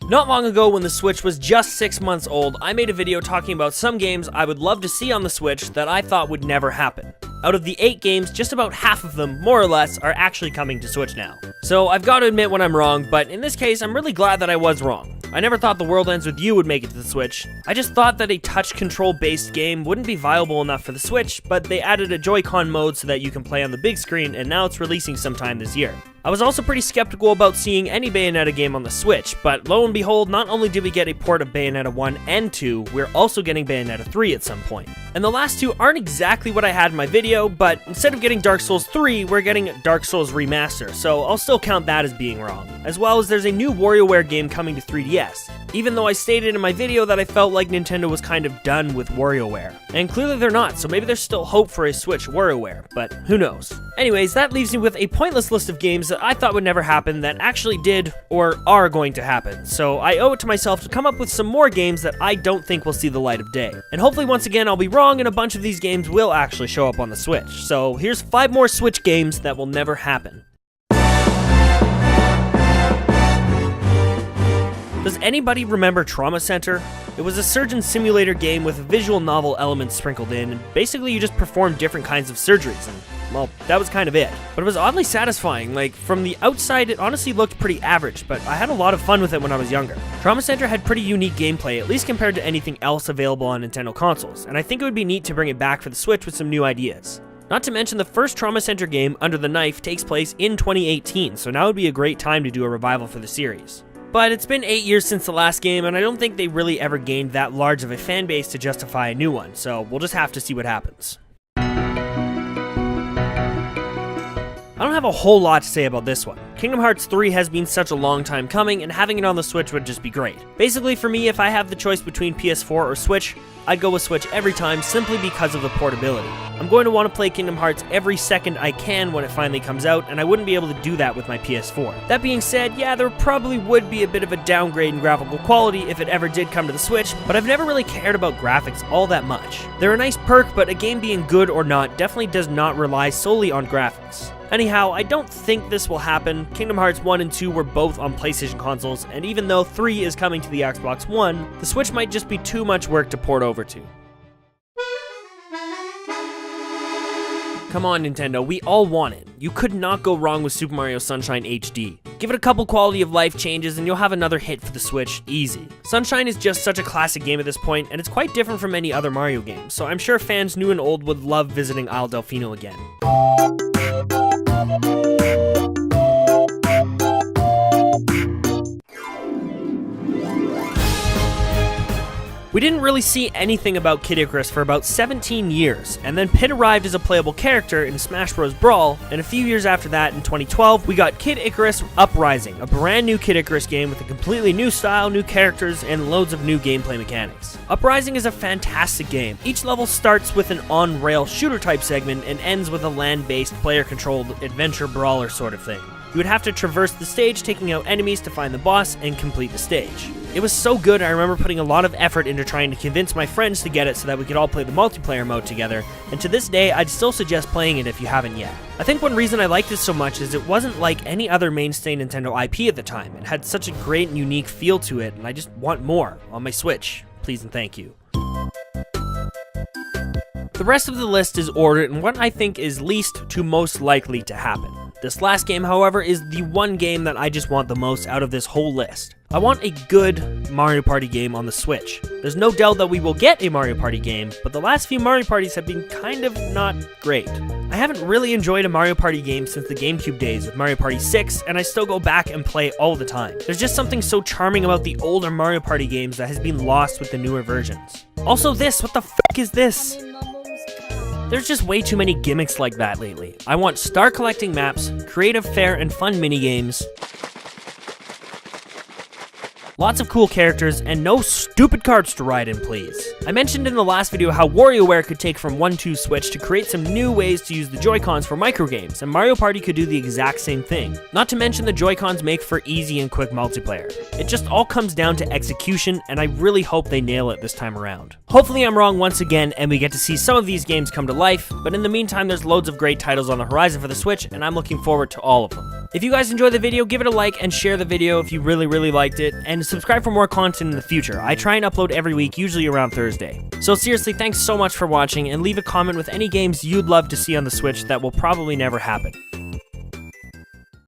Not long ago, when the Switch was just 6 months old, I made a video talking about some games I would love to see on the Switch that I thought would never happen. Out of the 8 games, just about half of them, more or less, are actually coming to Switch now. So I've got to admit when I'm wrong, but in this case, I'm really glad that I was wrong. I never thought The World Ends With You would make it to the Switch. I just thought that a touch control based game wouldn't be viable enough for the Switch, but they added a Joy-Con mode so that you can play on the big screen, and now it's releasing sometime this year. I was also pretty skeptical about seeing any Bayonetta game on the Switch, but lo and behold, not only did we get a port of Bayonetta 1 and 2, we're also getting Bayonetta 3 at some point. And the last two aren't exactly what I had in my video, but instead of getting Dark Souls 3, we're getting Dark Souls Remaster, so I'll still count that as being wrong. As well as there's a new WarioWare game coming to 3DS, even though I stated in my video that I felt like Nintendo was kind of done with WarioWare. And clearly they're not, so maybe there's still hope for a Switch WarioWare, but who knows. Anyways, that leaves me with a pointless list of games that I thought would never happen that actually did, or are going to happen, so I owe it to myself to come up with some more games that I don't think will see the light of day. And hopefully once again I'll be wrong and a bunch of these games will actually show up on the Switch. So here's 5 more Switch games that will never happen. Does anybody remember Trauma Center? It was a surgeon simulator game with visual novel elements sprinkled in, and basically you just performed different kinds of surgeries, and well, that was kind of it. But it was oddly satisfying. Like, from the outside, it honestly looked pretty average, but I had a lot of fun with it when I was younger. Trauma Center had pretty unique gameplay, at least compared to anything else available on Nintendo consoles, and I think it would be neat to bring it back for the Switch with some new ideas. Not to mention the first Trauma Center game, Under the Knife, takes place in 2018, so now would be a great time to do a revival for the series. But it's been 8 years since the last game, and I don't think they really ever gained that large of a fan base to justify a new one, so we'll just have to see what happens. I don't have a whole lot to say about this one. Kingdom Hearts 3 has been such a long time coming, and having it on the Switch would just be great. Basically, for me, if I have the choice between PS4 or Switch, I'd go with Switch every time simply because of the portability. I'm going to want to play Kingdom Hearts every second I can when it finally comes out, and I wouldn't be able to do that with my PS4. That being said, yeah, there probably would be a bit of a downgrade in graphical quality if it ever did come to the Switch, but I've never really cared about graphics all that much. They're a nice perk, but a game being good or not definitely does not rely solely on graphics. Anyhow, I don't think this will happen. Kingdom Hearts 1 and 2 were both on PlayStation consoles, and even though 3 is coming to the Xbox One, the Switch might just be too much work to port over to. Come on, Nintendo, we all want it. You could not go wrong with Super Mario Sunshine HD. Give it a couple quality of life changes and you'll have another hit for the Switch, easy. Sunshine is just such a classic game at this point, and it's quite different from many other Mario games, so I'm sure fans new and old would love visiting Isle Delfino again. We didn't really see anything about Kid Icarus for about 17 years, and then Pit arrived as a playable character in Smash Bros. Brawl, and a few years after that, in 2012, we got Kid Icarus Uprising, a brand new Kid Icarus game with a completely new style, new characters, and loads of new gameplay mechanics. Uprising is a fantastic game. Each level starts with an on-rail shooter-type segment and ends with a land-based, player-controlled adventure brawler sort of thing. You would have to traverse the stage, taking out enemies to find the boss and complete the stage. It was so good, I remember putting a lot of effort into trying to convince my friends to get it so that we could all play the multiplayer mode together, and to this day, I'd still suggest playing it if you haven't yet. I think one reason I liked it so much is it wasn't like any other mainstay Nintendo IP at the time. It had such a great and unique feel to it, and I just want more on my Switch. Please and thank you. The rest of the list is ordered in what I think is least to most likely to happen. This last game, however, is the one game that I just want the most out of this whole list. I want a good Mario Party game on the Switch. There's no doubt that we will get a Mario Party game, but the last few Mario Parties have been kind of not great. I haven't really enjoyed a Mario Party game since the GameCube days with Mario Party 6, and I still go back and play all the time. There's just something so charming about the older Mario Party games that has been lost with the newer versions. Also this, what the f*** is this? There's just way too many gimmicks like that lately. I want star collecting maps, creative, fair, and fun minigames, lots of cool characters, and no stupid carts to ride in, please. I mentioned in the last video how WarioWare could take from 1-2 Switch to create some new ways to use the Joy-Cons for microgames, and Mario Party could do the exact same thing. Not to mention the Joy-Cons make for easy and quick multiplayer. It just all comes down to execution, and I really hope they nail it this time around. Hopefully I'm wrong once again, and we get to see some of these games come to life, but in the meantime there's loads of great titles on the horizon for the Switch, and I'm looking forward to all of them. If you guys enjoyed the video, give it a like and share the video if you really liked it, and subscribe for more content in the future. I try and upload every week, usually around Thursday. So seriously, thanks so much for watching, and leave a comment with any games you'd love to see on the Switch that will probably never happen.